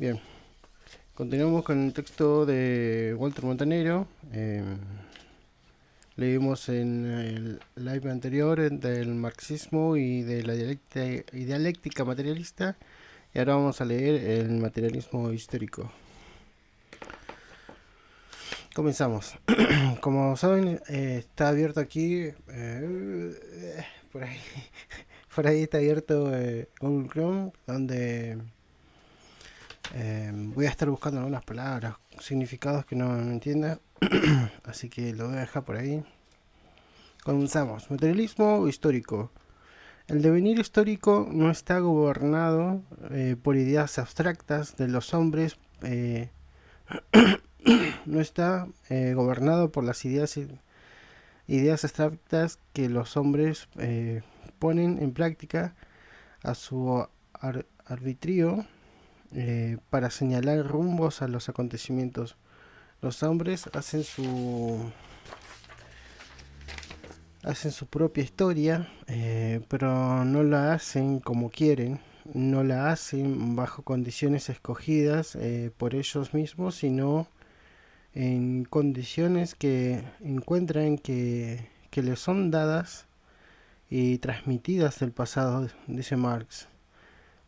Bien, continuamos con el texto de Walter Montanero. Leímos en el live anterior del marxismo y de la dialéctica materialista, y ahora vamos a leer el materialismo histórico. Comenzamos. Como saben, está abierto aquí, por ahí, por ahí está abierto Google Chrome, donde voy a estar buscando algunas palabras, significados que no entienda, así que lo voy a dejar por ahí. Comenzamos. Materialismo histórico. El devenir histórico no está gobernado por ideas abstractas de los hombres, no está gobernado por las ideas abstractas que los hombres ponen en práctica a su arbitrio para señalar rumbos a los acontecimientos. Los hombres hacen su propia historia, pero no la hacen como quieren, no la hacen bajo condiciones escogidas por ellos mismos, sino en condiciones que encuentran que les son dadas y transmitidas del pasado, dice Marx.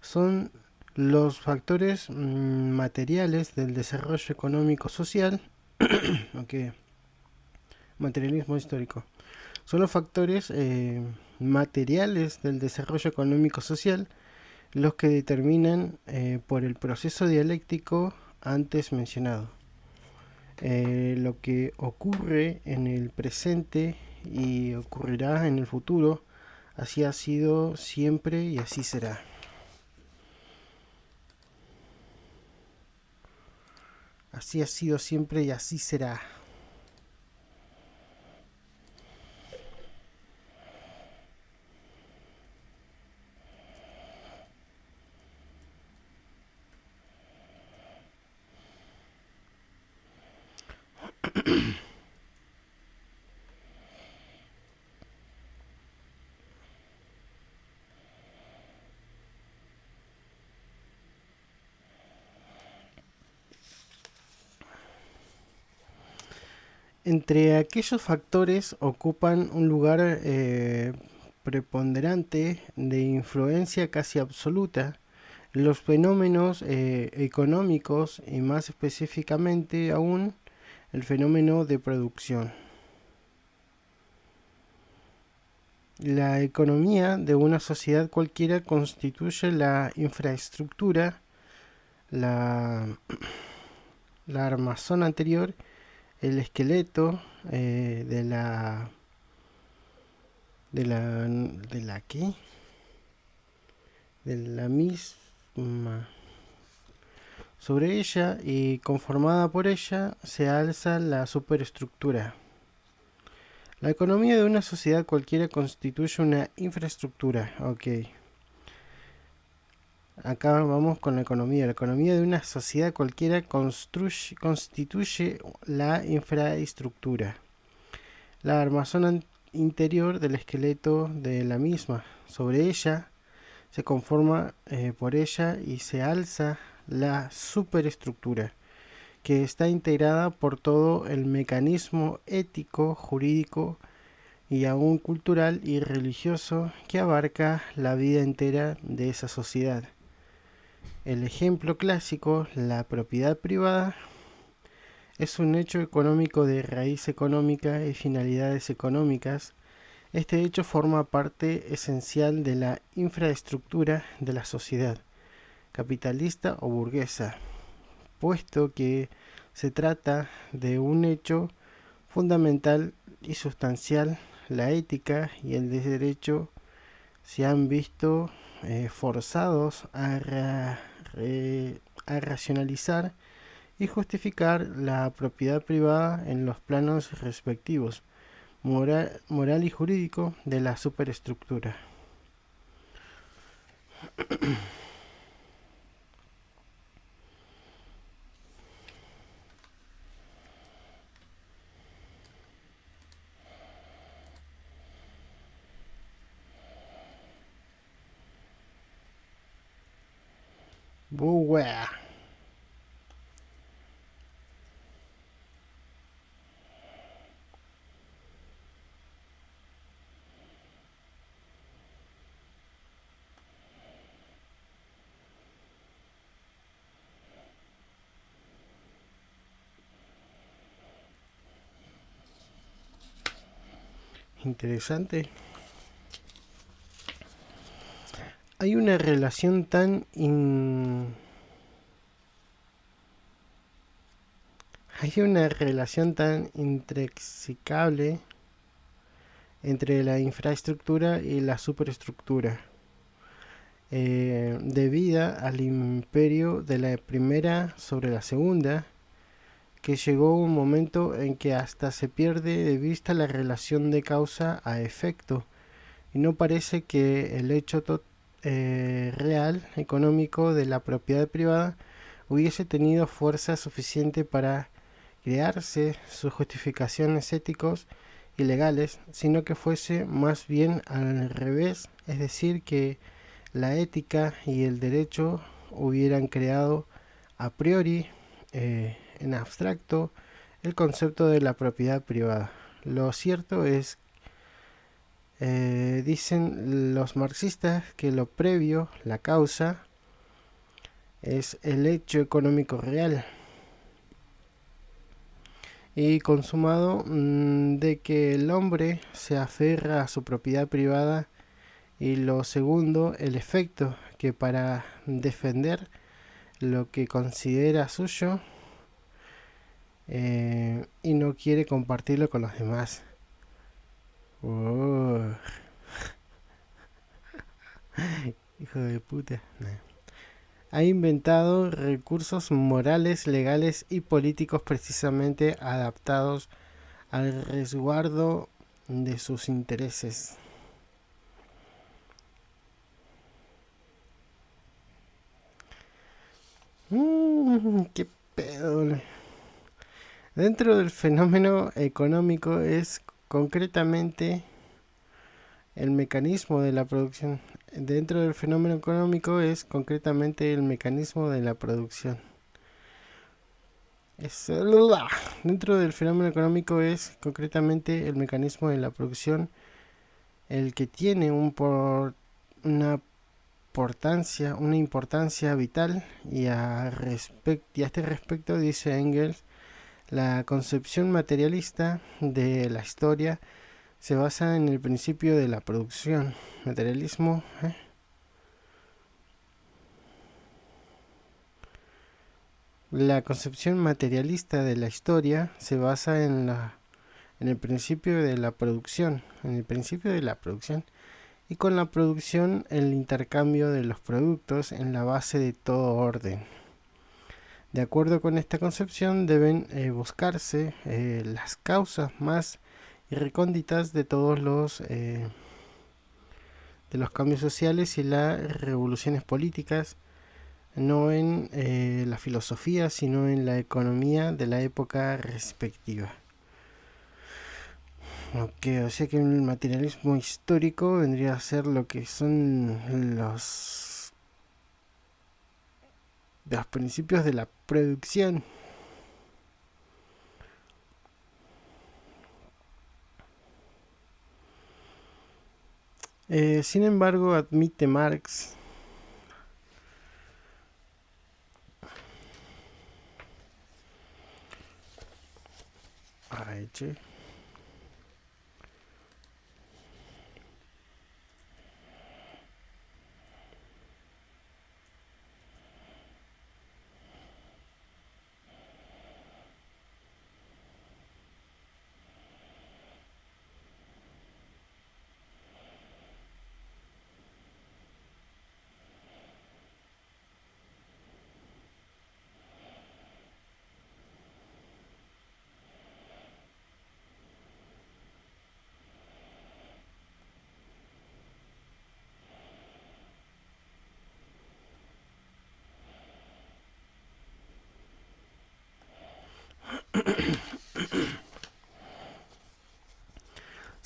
Son los factores materiales del desarrollo económico social, okay. Materialismo histórico. Son los factores materiales del desarrollo económico social los que determinan por el proceso dialéctico antes mencionado lo que ocurre en el presente y ocurrirá en el futuro. Así ha sido siempre y así será. Así ha sido siempre y así será. Entre aquellos factores ocupan un lugar preponderante de influencia casi absoluta los fenómenos económicos y más específicamente aún el fenómeno de producción. La economía de una sociedad cualquiera constituye la infraestructura, la, la armazón anterior, el esqueleto de la ¿qué? De la misma. Sobre ella y conformada por ella se alza la superestructura. La economía de una sociedad cualquiera constituye una infraestructura. Ok. Acá vamos con la economía. La economía de una sociedad cualquiera constituye la infraestructura. La armazón interior del esqueleto de la misma. Sobre ella se conforma por ella y se alza la superestructura, que está integrada por todo el mecanismo ético, jurídico y aún cultural y religioso que abarca la vida entera de esa sociedad. El ejemplo clásico, la propiedad privada, es un hecho económico de raíz económica y finalidades económicas. Este hecho forma parte esencial de la infraestructura de la sociedad, capitalista o burguesa, puesto que se trata de un hecho fundamental y sustancial. La ética y el derecho se han visto forzados a racionalizar y justificar la propiedad privada en los planos respectivos, moral y jurídico de la superestructura. Buah. Interesante. Hay una relación tan hay una relación tan intrínseca entre la infraestructura y la superestructura, debida al imperio de la primera sobre la segunda, que llegó un momento en que hasta se pierde de vista la relación de causa a efecto, y no parece que el hecho real económico de la propiedad privada hubiese tenido fuerza suficiente para crearse sus justificaciones éticos y legales, sino que fuese más bien al revés, es decir, que la ética y el derecho hubieran creado a priori, en abstracto, el concepto de la propiedad privada. Lo cierto es, dicen los marxistas, que lo previo, la causa, es el hecho económico real y consumado, de que el hombre se aferra a su propiedad privada, y lo segundo, el efecto, que para defender lo que considera suyo, y no quiere compartirlo con los demás. Oh, hijo de puta. Nah. Ha inventado recursos morales, legales y políticos precisamente adaptados al resguardo de sus intereses. ¿Qué pedo? Dentro del fenómeno económico es concretamente el mecanismo de la producción. Dentro del fenómeno económico es concretamente el mecanismo de la producción. Dentro del fenómeno económico es concretamente el mecanismo de la producción el que tiene una importancia vital, y a este respecto dice Engels: la concepción materialista de la historia se basa en el principio de la producción. Materialismo, La concepción materialista de la historia se basa en el principio de la producción, y con la producción el intercambio de los productos en la base de todo orden. De acuerdo con esta concepción deben buscarse las causas más recónditas de todos de los cambios sociales y las revoluciones políticas, no en la filosofía, sino en la economía de la época respectiva. Ok, o sea que el materialismo histórico vendría a ser lo que son los principios de la producción. Sin embargo, admite Marx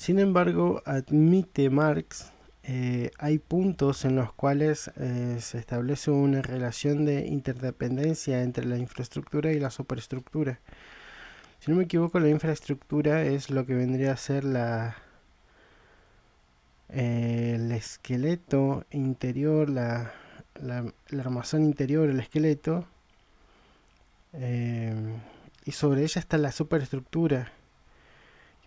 Sin embargo, admite Marx, hay puntos en los cuales se establece una relación de interdependencia entre la infraestructura y la superestructura. Si no me equivoco, la infraestructura es lo que vendría a ser el esqueleto interior, el armazón interior, el esqueleto, y sobre ella está la superestructura,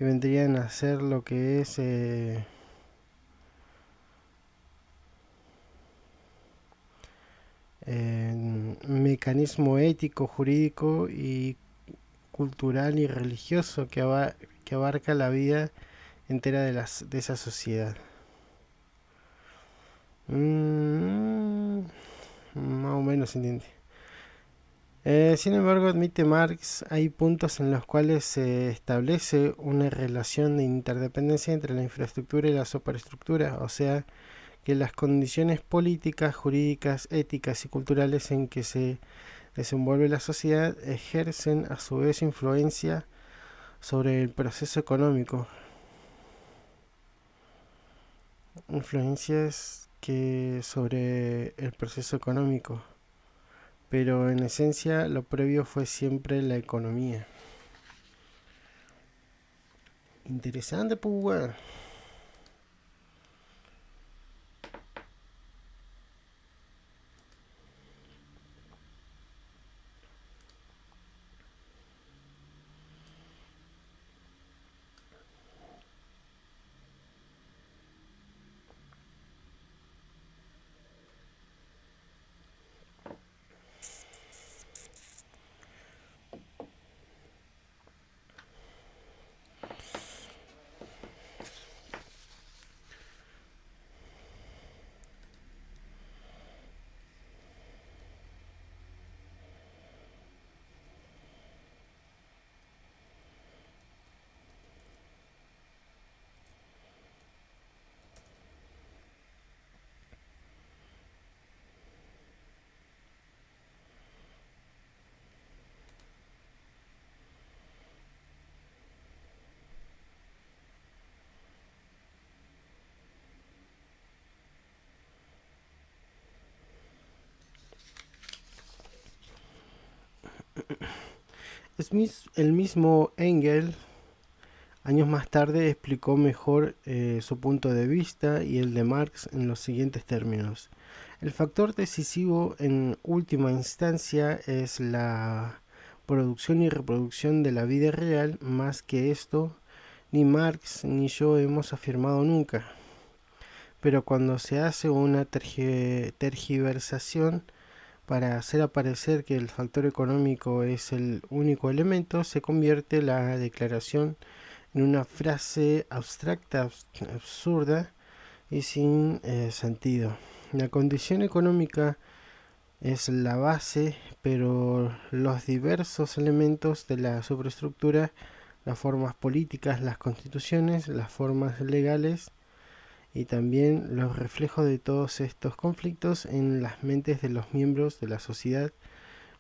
que vendrían a ser lo que es mecanismo ético, jurídico y cultural y religioso que abarca la vida entera de esa sociedad. Más o menos se entiende. Sin embargo, admite Marx, hay puntos en los cuales se establece una relación de interdependencia entre la infraestructura y la superestructura, o sea, que las condiciones políticas, jurídicas, éticas y culturales en que se desenvuelve la sociedad ejercen a su vez influencia sobre el proceso económico. Influencias que sobre el proceso económico, pero en esencia lo previo fue siempre la economía. Interesante, pues, weón. El mismo Engel, años más tarde, explicó mejor su punto de vista y el de Marx en los siguientes términos. El factor decisivo en última instancia es la producción y reproducción de la vida real, más que esto ni Marx ni yo hemos afirmado nunca. Pero cuando se hace una tergiversación para hacer aparecer que el factor económico es el único elemento, se convierte la declaración en una frase abstracta, absurda y sin sentido. La condición económica es la base, pero los diversos elementos de la superestructura, las formas políticas, las constituciones, las formas legales y también los reflejos de todos estos conflictos en las mentes de los miembros de la sociedad,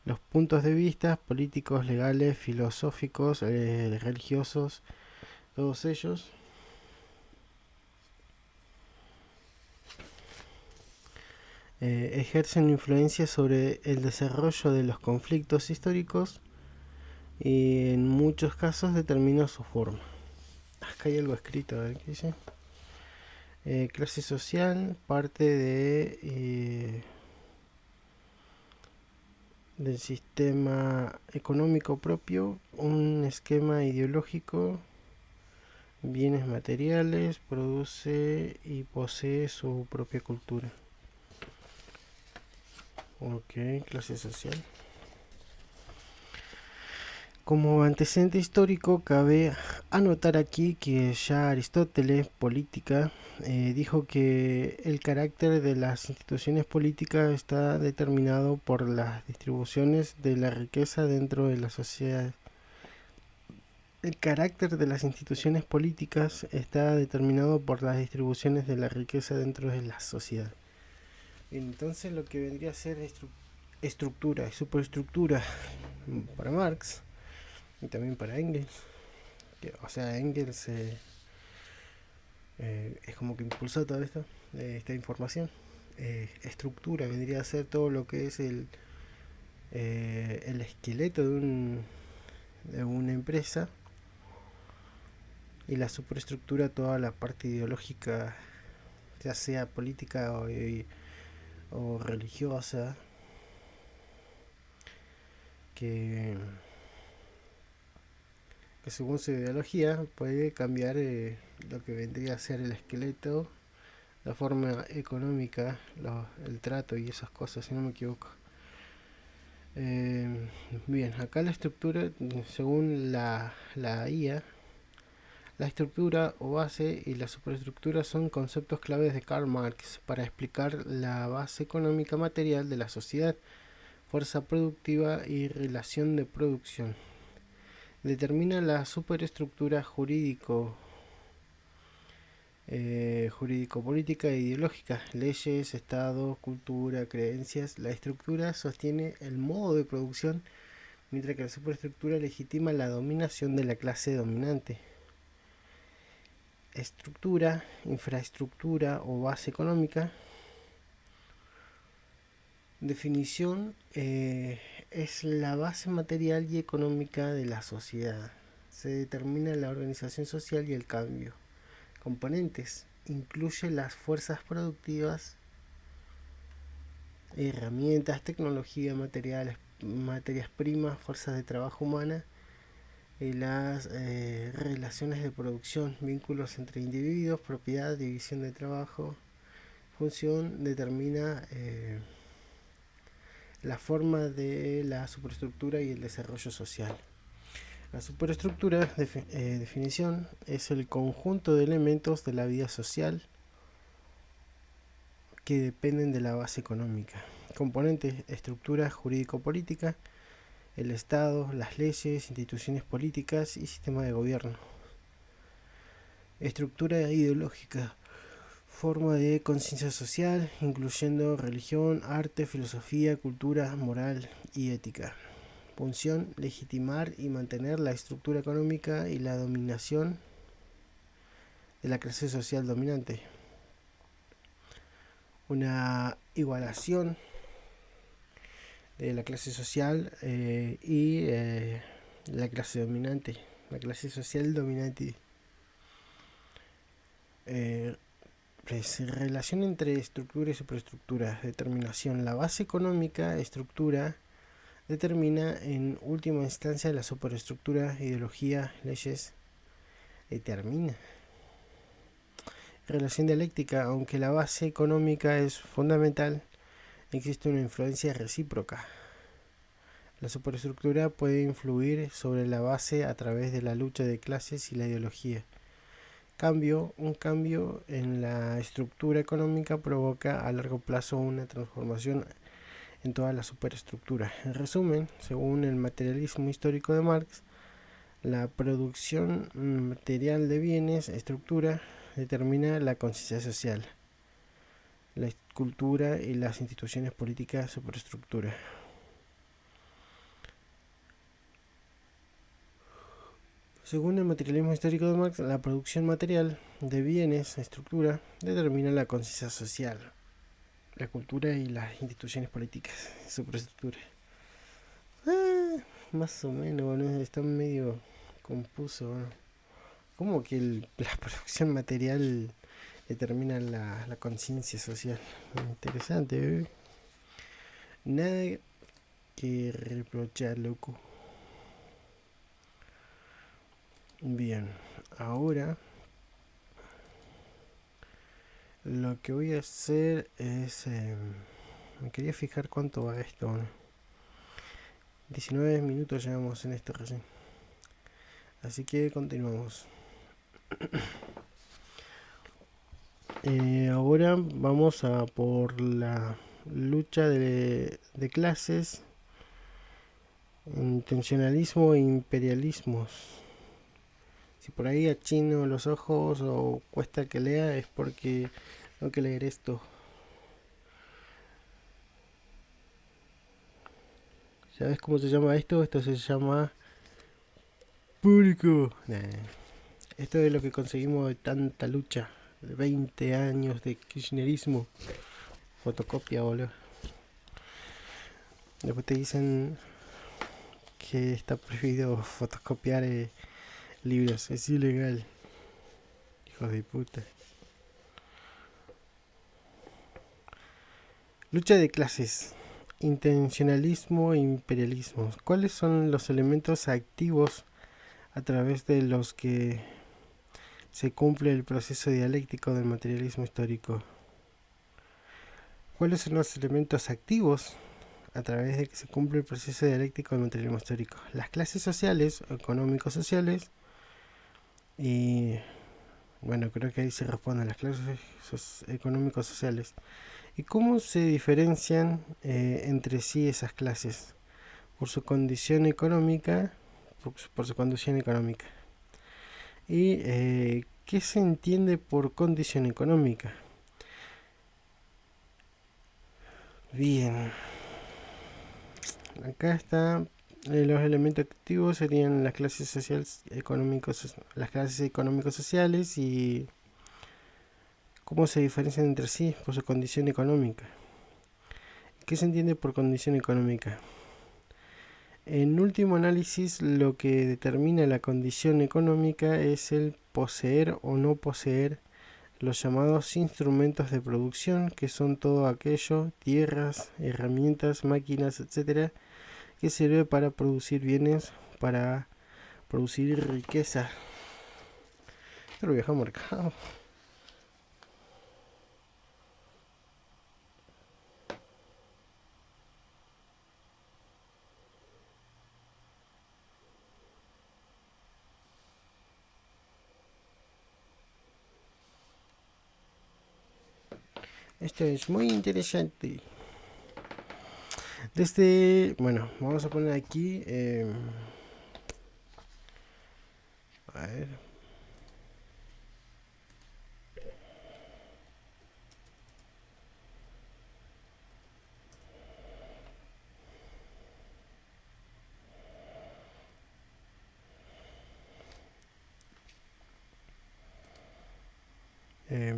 los puntos de vista políticos, legales, filosóficos, religiosos, todos ellos ejercen influencia sobre el desarrollo de los conflictos históricos y en muchos casos determina su forma. Acá hay algo escrito, a ver qué dice. Clase social, parte del sistema económico propio, un esquema ideológico, bienes materiales, produce y posee su propia cultura. Ok, clase social. Como antecedente histórico, cabe anotar aquí que ya Aristóteles, Política, dijo que el carácter de las instituciones políticas está determinado por las distribuciones de la riqueza dentro de la sociedad. El carácter de las instituciones políticas está determinado por las distribuciones de la riqueza dentro de la sociedad. Entonces lo que vendría a ser estructura y superestructura para Marx y también para Engels, o sea, Engels es como que impulsó toda esta información. Estructura vendría a ser todo lo que es el esqueleto de una empresa, y la superestructura toda la parte ideológica, ya sea política o religiosa, que que según su ideología puede cambiar lo que vendría a ser el esqueleto, la forma económica, el trato y esas cosas, si no me equivoco. Bien, acá la estructura, según la IA, la estructura o base y la superestructura son conceptos claves de Karl Marx para explicar la base económica material de la sociedad, fuerza productiva y relación de producción. Determina la superestructura jurídico-política e ideológica, leyes, Estado, cultura, creencias. La estructura sostiene el modo de producción, mientras que la superestructura legitima la dominación de la clase dominante. Estructura, infraestructura o base económica. Definición: es la base material y económica de la sociedad. Se determina la organización social y el cambio. Componentes: incluye las fuerzas productivas, herramientas, tecnología, materias primas, fuerzas de trabajo humana y las relaciones de producción, vínculos entre individuos, propiedad, división de trabajo. Función: determina la forma de la superestructura y el desarrollo social. La superestructura, definición, es el conjunto de elementos de la vida social que dependen de la base económica. Componentes: estructura jurídico-política, el Estado, las leyes, instituciones políticas y sistema de gobierno. Estructura ideológica: forma de conciencia social, incluyendo religión, arte, filosofía, cultura, moral y ética. Función: legitimar y mantener la estructura económica y la dominación de la clase social dominante. Una igualación de la clase social y la clase dominante, la clase social dominante. Relación entre estructura y superestructura. Determinación: la base económica, estructura, determina en última instancia la superestructura, ideología, leyes, determina. Relación dialéctica: aunque la base económica es fundamental, existe una influencia recíproca. La superestructura puede influir sobre la base a través de la lucha de clases y la ideología. Un cambio en la estructura económica provoca a largo plazo una transformación en toda la superestructura. En resumen, según el materialismo histórico de Marx, la producción material de bienes, estructura, determina la conciencia social, la cultura y las instituciones políticas, superestructura. Según el materialismo histórico de Marx, la producción material de bienes, estructura, determina la conciencia social, la cultura y las instituciones políticas, superestructura. Más o menos, ¿no? Está medio confuso, ¿no? ¿Cómo que la producción material determina la conciencia social? Interesante, ¿eh? Nada que reprochar, loco. Bien, ahora lo que voy a hacer es... me quería fijar cuánto va esto, ¿no? 19 minutos llevamos en esto recién. Así que continuamos. Ahora vamos a por la lucha de clases, intencionalismo e imperialismos. Si por ahí achino los ojos o cuesta que lea, es porque tengo que leer esto. ¿Sabes cómo se llama esto? Esto se llama público. Esto es lo que conseguimos de tanta lucha, de 20 años de kirchnerismo. Fotocopia, boludo. Después te dicen que está prohibido fotocopiar libros, es ilegal. Hijos de puta. Lucha de clases, intencionalismo e imperialismo. ¿Cuáles son los elementos activos a través de los que se cumple el proceso dialéctico del materialismo histórico. ¿Cuáles son los elementos activos a través de que se cumple el proceso dialéctico del materialismo histórico? Las clases sociales, económicos sociales, y bueno, creo que ahí se responden las clases económicos sociales. ¿Y cómo se diferencian entre sí esas clases? Por su condición económica, por su condición económica. ¿Y qué se entiende por condición económica? Bien, acá está. Los elementos activos serían las clases sociales económicos, las clases económicos sociales y cómo se diferencian entre sí por su condición económica. ¿Qué se entiende por condición económica? En último análisis, lo que determina la condición económica es el poseer o no poseer los llamados instrumentos de producción, que son todo aquello, tierras, herramientas, máquinas, etcétera, que sirve para producir bienes, para producir riqueza. Esto lo dejamos marcado. Esto es muy interesante. Bueno, vamos a poner aquí. A ver.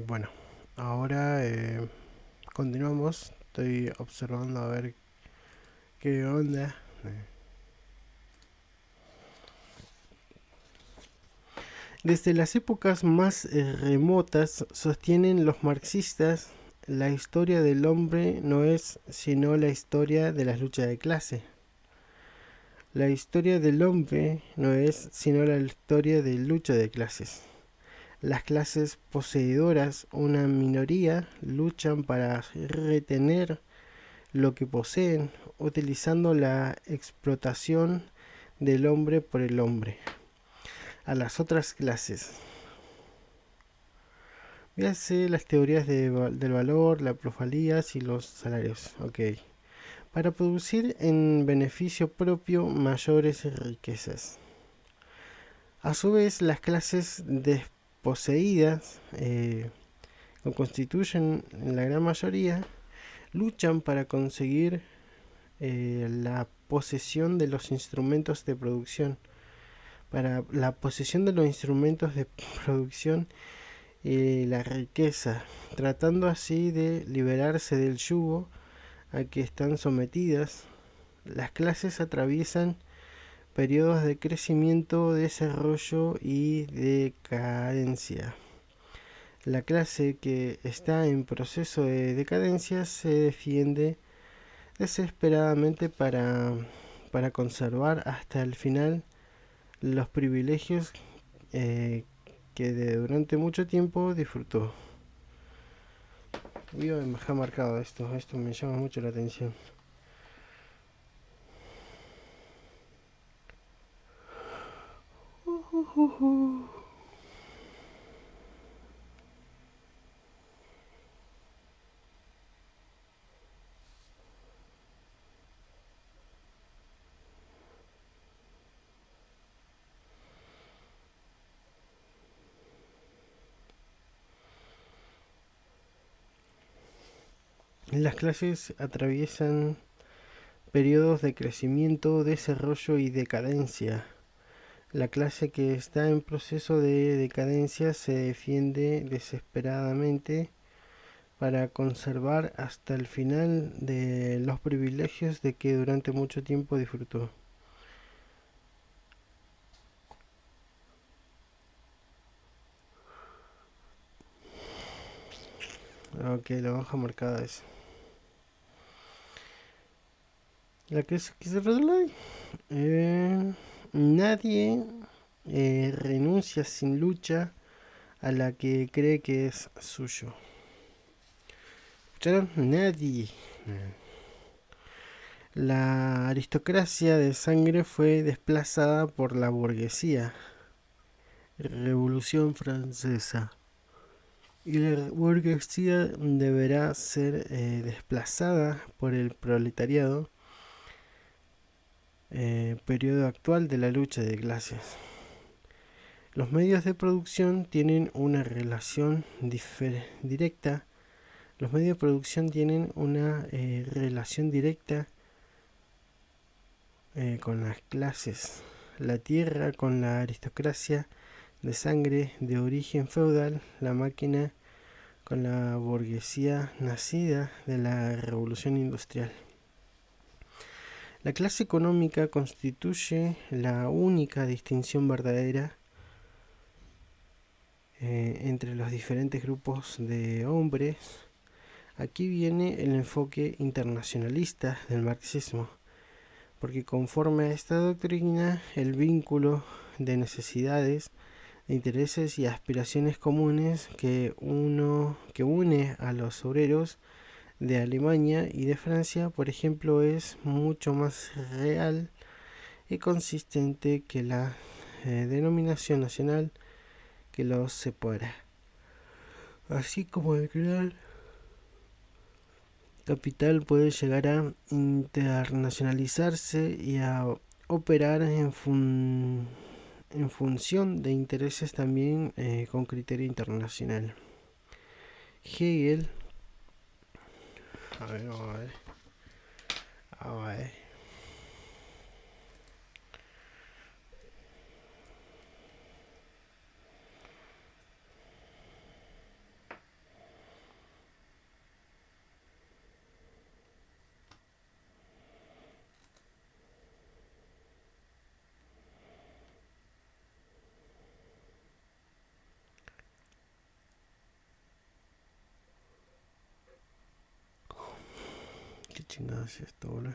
Bueno, ahora continuamos. Estoy observando a ver qué onda. Desde las épocas más remotas, sostienen los marxistas, la historia del hombre no es sino la historia de las luchas de clase. La historia del hombre no es sino la historia de lucha de clases. Las clases poseedoras, una minoría, luchan para retener lo que poseen, utilizando la explotación del hombre por el hombre. A las otras clases. Véase las teorías del valor, la plusvalía y los salarios. Ok. Para producir en beneficio propio mayores riquezas. A su vez, las clases desposeídas, que constituyen la gran mayoría, luchan para conseguir la posesión de los instrumentos de producción. Para la posesión de los instrumentos de producción y la riqueza, tratando así de liberarse del yugo a que están sometidas. Las clases atraviesan periodos de crecimiento, desarrollo y decadencia. La clase que está en proceso de decadencia se defiende desesperadamente para conservar hasta el final los privilegios que durante mucho tiempo disfrutó. Voy a dejar marcado esto me llama mucho la atención. Las clases atraviesan periodos de crecimiento, desarrollo y decadencia. La clase que está en proceso de decadencia se defiende desesperadamente para conservar hasta el final de los privilegios de que durante mucho tiempo disfrutó. Ok, la hoja marcada es la que se nadie renuncia sin lucha a la que cree que es suyo. ¿Escucharon? Nadie. La aristocracia de sangre fue desplazada por la burguesía. Revolución Francesa. Y la burguesía deberá ser desplazada por el proletariado. Periodo actual de la lucha de clases. Los medios de producción tienen una relación directa. Los medios de producción tienen una relación directa con las clases. La tierra con la aristocracia de sangre de origen feudal, la máquina con la burguesía nacida de la revolución industrial. La clase económica constituye la única distinción verdadera entre los diferentes grupos de hombres. Aquí viene el enfoque internacionalista del marxismo, porque conforme a esta doctrina, el vínculo de necesidades, de intereses y aspiraciones comunes que une a los obreros de Alemania y de Francia, por ejemplo, es mucho más real y consistente que la denominación nacional que los separa. Así como el gran capital puede llegar a internacionalizarse y a operar en función de intereses también con criterio internacional. Hegel, vamos a ver. ¿Qué chingados es esto, boludo?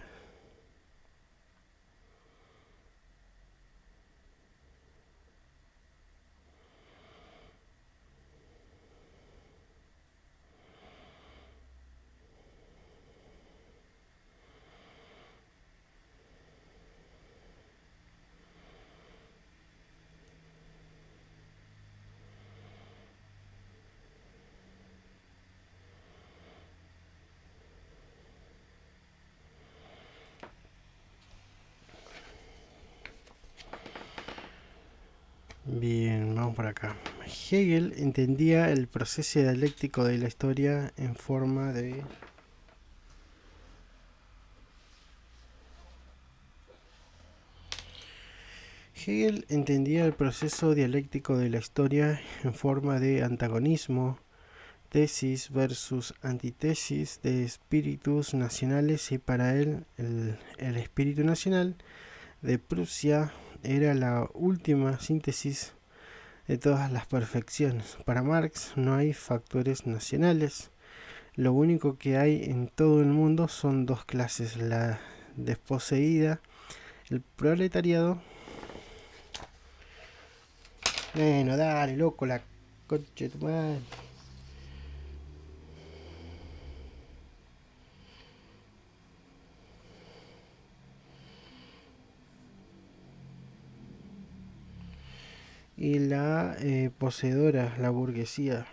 Bien, vamos por acá. Hegel entendía el proceso dialéctico de la historia en forma de Hegel entendía el proceso dialéctico de la historia en forma de antagonismo, tesis versus antítesis de espíritus nacionales, y para él el espíritu nacional de Prusia era la última síntesis de todas las perfecciones. Para Marx no hay factores nacionales. Lo único que hay en todo el mundo son dos clases: la desposeída, el proletariado. Bueno, dale, loco, la concha de tu madre. Y la poseedora, la burguesía.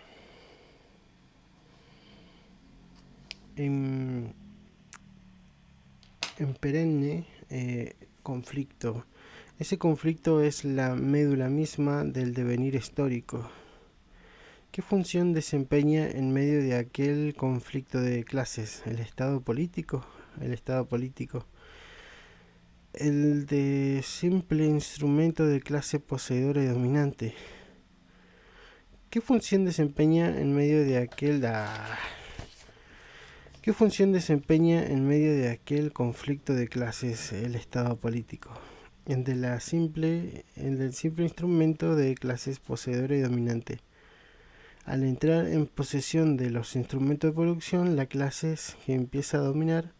En perenne conflicto. Ese conflicto es la médula misma del devenir histórico. ¿Qué función desempeña en medio de aquel conflicto de clases? ¿El Estado político? El Estado político. El de simple instrumento de clase poseedora y dominante. ¿Qué función desempeña en medio de aquel... ¿Qué función desempeña en medio de aquel conflicto de clases el Estado político? El del simple instrumento de clases poseedora y dominante. Al entrar en posesión de los instrumentos de producción, la clase que empieza a dominar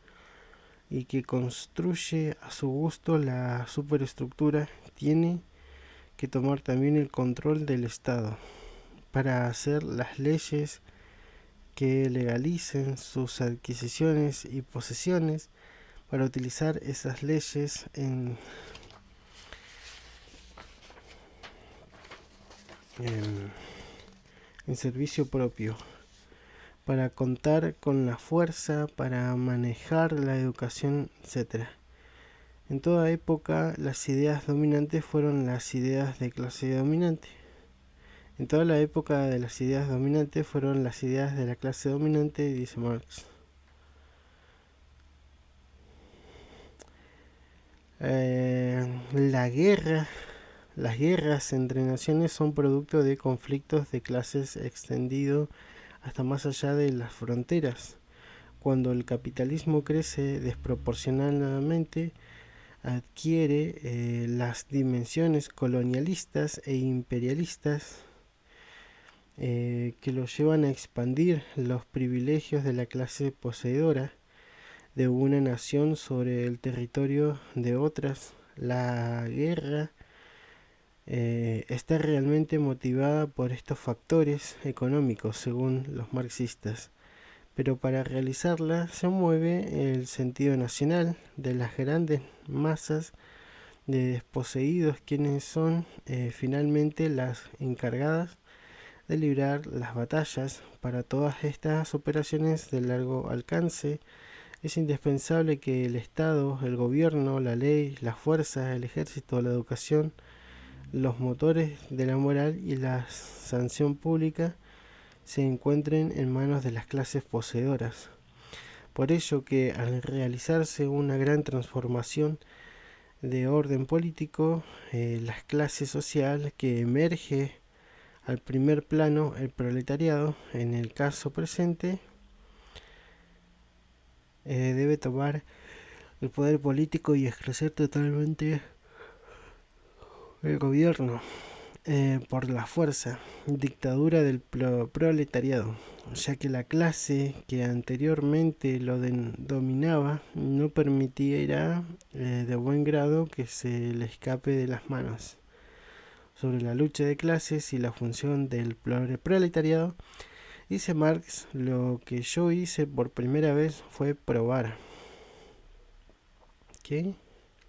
y que construye a su gusto la superestructura tiene que tomar también el control del Estado para hacer las leyes que legalicen sus adquisiciones y posesiones, para utilizar esas leyes en servicio propio, para contar con la fuerza, para manejar la educación, etc. En toda época las ideas dominantes fueron las ideas de clase dominante. En toda la época de las ideas dominantes fueron las ideas de la clase dominante, dice Marx. Las guerras entre naciones son producto de conflictos de clases extendido hasta más allá de las fronteras. Cuando el capitalismo crece desproporcionadamente, adquiere las dimensiones colonialistas e imperialistas que lo llevan a expandir los privilegios de la clase poseedora de una nación sobre el territorio de otras. La guerra está realmente motivada por estos factores económicos, según los marxistas, pero para realizarla se mueve el sentido nacional de las grandes masas de desposeídos, quienes son finalmente las encargadas de librar las batallas. Para todas estas operaciones de largo alcance es indispensable que el Estado, el gobierno, la ley, las fuerzas, el ejército, la educación, los motores de la moral y la sanción pública se encuentren en manos de las clases poseedoras. Por ello que al realizarse una gran transformación de orden político, la clase social que emerge al primer plano, el proletariado, en el caso presente, debe tomar el poder político y ejercer totalmente el gobierno por la fuerza, dictadura del proletariado, ya que la clase que anteriormente lo dominaba no permitirá de buen grado que se le escape de las manos. Sobre la lucha de clases y la función del proletariado, dice Marx: lo que yo hice por primera vez fue probar. ¿Qué?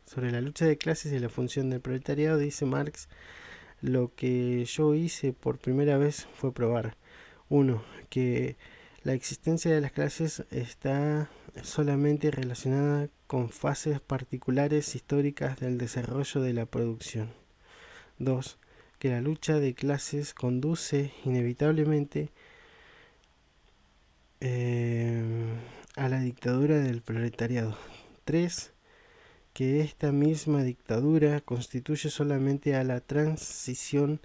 Sobre la lucha de clases y la función del proletariado, dice Marx: lo que yo hice por primera vez fue probar. 1. Que la existencia de las clases está solamente relacionada con fases particulares históricas del desarrollo de la producción. 2. Que la lucha de clases conduce inevitablemente a la dictadura del proletariado. 3. Que esta misma dictadura constituye solamente a la transición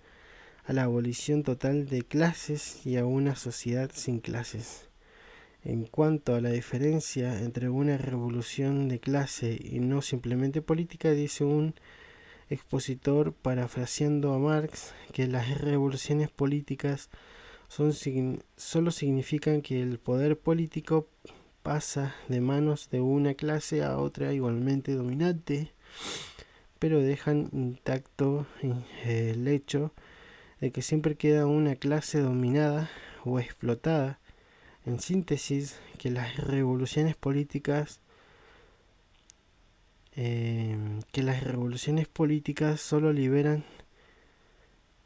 a la abolición total de clases y a una sociedad sin clases. En cuanto a la diferencia entre una revolución de clase y no simplemente política, dice un expositor parafraseando a Marx que las revoluciones políticas solo significan que el poder político pasa de manos de una clase a otra igualmente dominante, pero dejan intacto el hecho de que siempre queda una clase dominada o explotada. En síntesis, que las revoluciones políticas solo liberan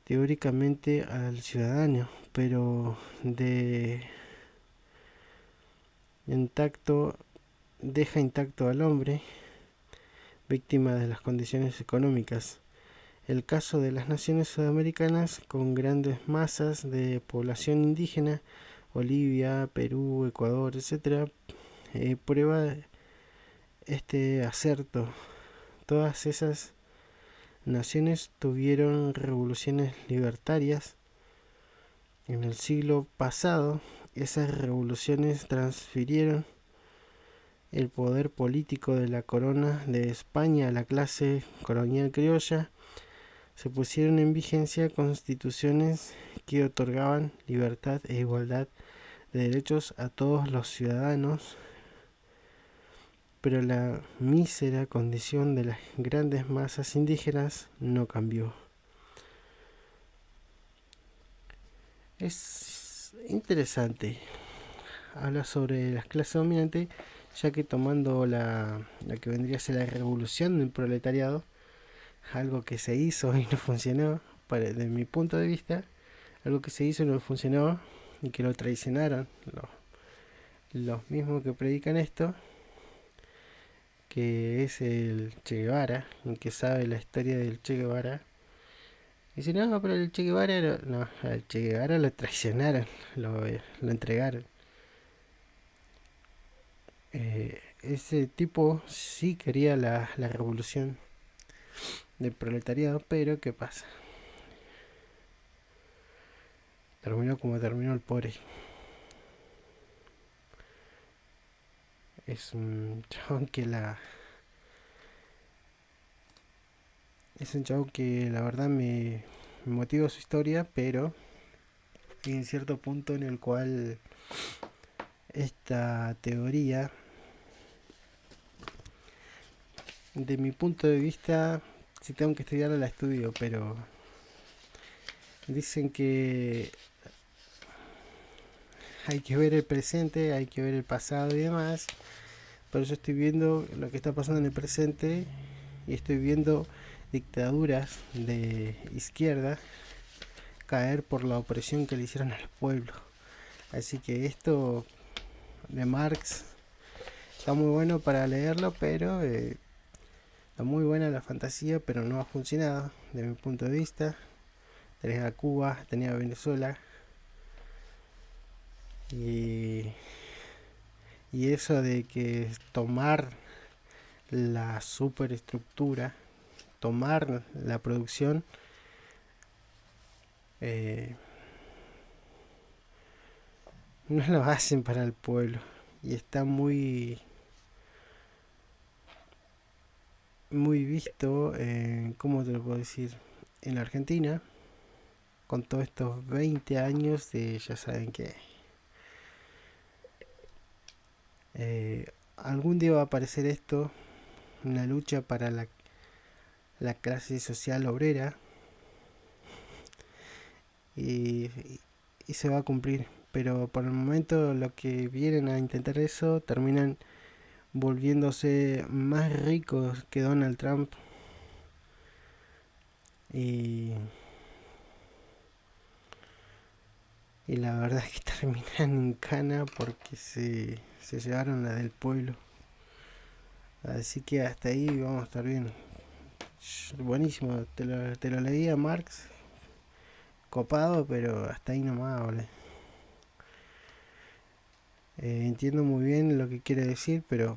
teóricamente al ciudadano, pero deja intacto al hombre, víctima de las condiciones económicas. El caso de las naciones sudamericanas con grandes masas de población indígena, Bolivia, Perú, Ecuador, etc., prueba este acerto. Todas esas naciones tuvieron revoluciones libertarias. En el siglo pasado, esas revoluciones transfirieron el poder político de la corona de España a la clase colonial criolla. Se pusieron en vigencia constituciones que otorgaban libertad e igualdad de derechos a todos los ciudadanos, pero la mísera condición de las grandes masas indígenas no cambió. Es interesante. Habla sobre las clases dominantes, ya que tomando la que vendría a ser la revolución del proletariado, algo que se hizo y no funcionó, desde mi punto de vista, algo que se hizo y no funcionó y que lo traicionaron los mismos que predican esto, que es el Che Guevara, el que sabe la historia del Che Guevara. Dice, no, pero el Che Guevara, no, al Che Guevara lo traicionaron, lo entregaron. Ese tipo sí quería la revolución del proletariado, pero ¿qué pasa? Terminó como terminó el pobre. Es un chabón que es un chabón que la verdad me motiva su historia, pero en cierto punto en el cual esta teoría, de mi punto de vista, si tengo que estudiarla la estudio, pero dicen que hay que ver el presente, hay que ver el pasado y demás. Por eso estoy viendo lo que está pasando en el presente y estoy viendo dictaduras de izquierda caer por la opresión que le hicieron al pueblo. Así que esto de Marx está muy bueno para leerlo, pero está muy buena la fantasía, pero no ha funcionado desde mi punto de vista. Tenés a Cuba, tenés a Venezuela y, y eso de que tomar la superestructura, tomar la producción, eh, no lo hacen para el pueblo y está muy visto, ¿cómo te lo puedo decir? En la Argentina, con todos estos 20 años de ya saben que algún día va a aparecer esto, una lucha para la clase social obrera y, y se va a cumplir. Pero por el momento lo que vienen a intentar eso terminan volviéndose más ricos que Donald Trump y, y la verdad es que terminan en cana porque se llevaron la del pueblo. Así que hasta ahí vamos a estar bien. Buenísimo, te lo leía Marx, copado, pero hasta ahí nomás, boludo. Entiendo muy bien lo que quiere decir, pero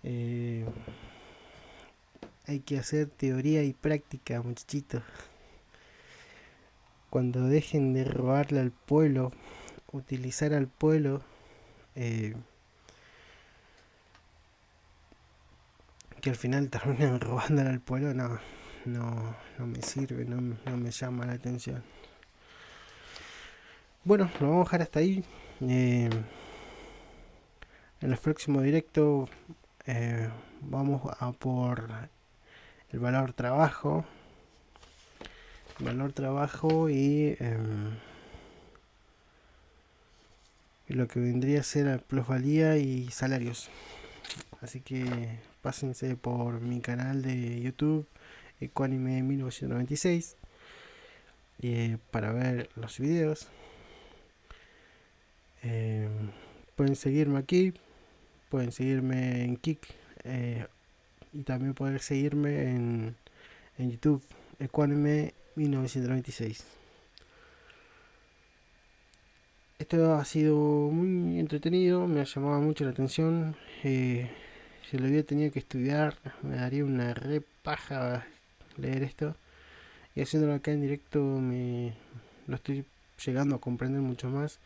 eh, hay que hacer teoría y práctica, muchachitos. Cuando dejen de robarle al pueblo, utilizar al pueblo, eh, que al final terminan robándole al pueblo, no me sirve, no me llama la atención. Bueno, lo vamos a dejar hasta ahí. En el próximo directo vamos a por el valor trabajo. Valor trabajo y lo que vendría a ser la plusvalía y salarios. Así que pásense por mi canal de YouTube, Ecuanime 1996, para ver los videos. Pueden seguirme aquí, pueden seguirme en Kik y también pueden seguirme en YouTube, Ecuanime 1996. Esto ha sido muy entretenido, me ha llamado mucho la atención. Si lo hubiera tenido que estudiar, me daría una re paja leer esto. Y haciéndolo acá en directo, lo estoy llegando a comprender mucho más.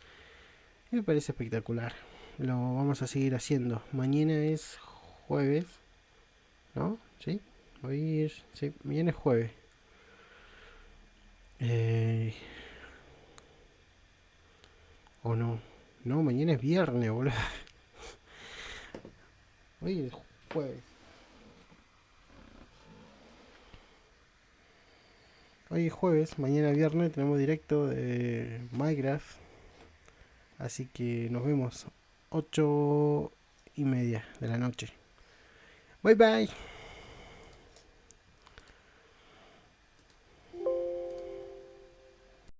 Y me parece espectacular. Lo vamos a seguir haciendo. Mañana es jueves, ¿no? ¿Sí? Sí, mañana es jueves. O no. No, mañana es viernes, boludo. Hoy es jueves. hoy es jueves, mañana viernes tenemos directo de Minecraft. Así que nos vemos 8:30 de la noche. Bye bye.